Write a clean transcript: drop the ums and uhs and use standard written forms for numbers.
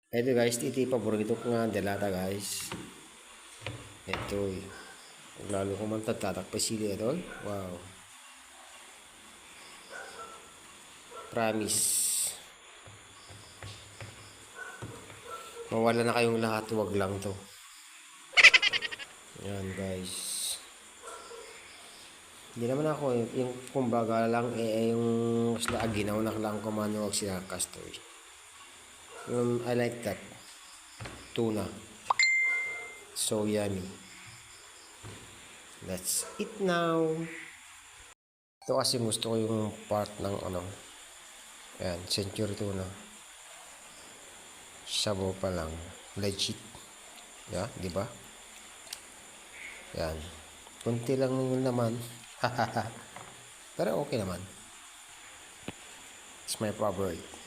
Ito guys, ito yung paborito ko nga delata guys. Ito eh. Lalo ko man tatakpa sili ito. Wow. Promise. Mawala na kayong lahat, wag lang to. Yan guys. Hindi naman ako eh. Yung kumbaga lang yung isda aginaw na lang kumano wag sila kastoy. I like that. Tuna. So yummy. Let's eat now. Ito kasi gusto ko yung part ng ano. Ayan, century tuna. Sabaw pa lang. Legit. Yeah, di ba? Yan. Kunti lang yung naman. Pero okay naman. It's my favorite.